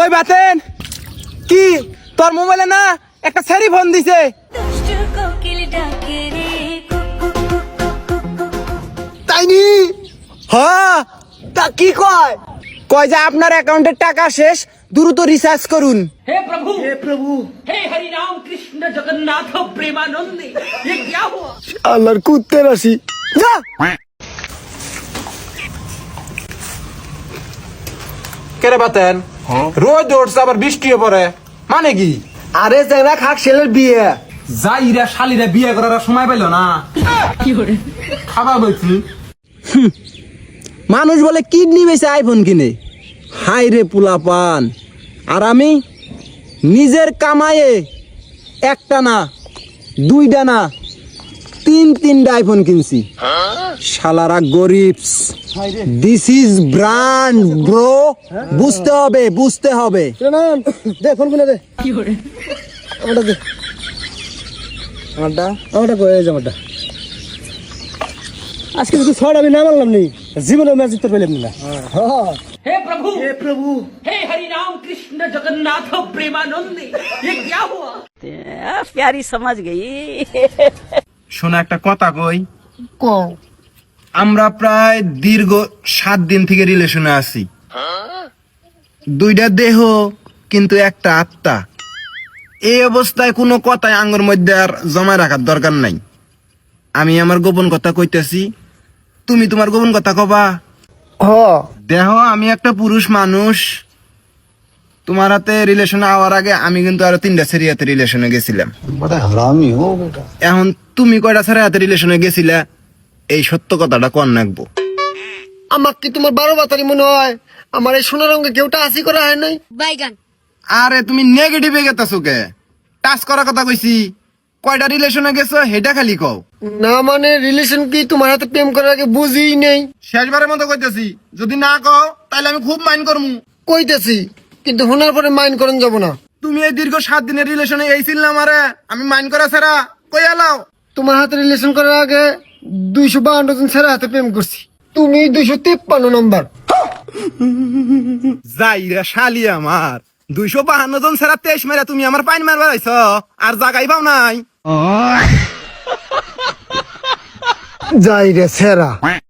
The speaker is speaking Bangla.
ওই বাতেন কি তোর মোবাইলে না একটা সেরি ফোন দিছে। তাইনি হ্যাঁ তা কি কয় কয় যে আপনার অ্যাকাউন্টের টাকা শেষ, দ্রুত রিচার্জ করুন। हे प्रभु हे हरि राम कृष्ण जगन्नाथ प्रेमानंद ये क्या हुआ? আল্লাহর কুত্তে রাশি যা। কেরে বাতেন রোজ দৌড়ছে আবার বৃষ্টিও পড়ে মানে কি? আরে জেনা খাক ছেলের বিয়ে যাইরা শালিরা বিয়ে করার আর সময় পাইল না খাবার বলছি। মানুষ বলে কিডনি বেচে আইফোন কিনে, হাই রে পুলা পান। আর আমি নিজের কামায়ে একটা না দুইটা না তিনটা আইফোন কিনছি। শালারা গরিবস। দিস ইজ ব্র্যান্ড ব্রো, বুঝতে হবে বুঝতে হবে। দে ফোন কিনে দে। কি করে আমারটা দে, আমারটা কই জামাটা আজকে তো ছড় আমি না মানলাম নি, জীবনে ম্যাচ জিততে পারলাম না। हे प्रभु हे हरि राम कृष्ण जगन्नाथ प्रेमानंद ये क्या हुआ? प्यारी समझ गई। শোনা একটা কথা কই, আমরা প্রায় দীর্ঘ 7 দিন থেকে রিলেশনে আছি। দুইটা দেহ কিন্তু একটা আত্মা। এই অবস্থায় কোনো কথাই আঙ্গুর মধ্যে আর জমা রাখার দরকার নাই। আমি আমার গোপন কথা কইতেছি, তুমি তোমার গোপন কথা কবা। দেহ আমি একটা পুরুষ মানুষ। তোমার হাতে রিলেশনে আওয়ার আগে আমি কিন্তু আরো 3টা ছেড়ে হাতে রিলেশনে গেছিলাম। এখন তুমি কয়টা ছেড়ে হাতে রিলেশনে গেছিলা, এই সত্য কথাটা কন রাখবো। আমার কি তোমার 12 বাতারি মনে হয়? আমার এই সোনার রঙে কেউটা আসি করা হয় নাই। বাইগান আরে তুমি নেগেটিভে গেতাছো কে? টাচ করার কথা কইছি, কয়টা রিলেশনে গেছো হেটা খালি কও। না মানে রিলেশন কি তোমার হাতে প্রেম করার আগে বুঝিই নেই। শেষবারের মতো কইতেছি, যদি না কও তাহলে আমি খুব মাইন্ড করমু। কইতেছি কিন্তু শোনার পরে মাইন্ড করেন যাব না। তুমি এই দীর্ঘ 7 দিনের রিলেশনে এইছিল না আমারে আমি মাইন্ড করা ছাড়া কই আলাও। তোমার হাতে রিলেশন করার আগে 252 জন ছেলের হাতে প্রেম করছি, তুমি 253 নম্বর। যাইরা শালি আমার 252 জন ছাড়া 23 মেরা তুমি আমার পাইন মারবা আইছ আর জাগাই পাও নাই। যাই রে সেরা।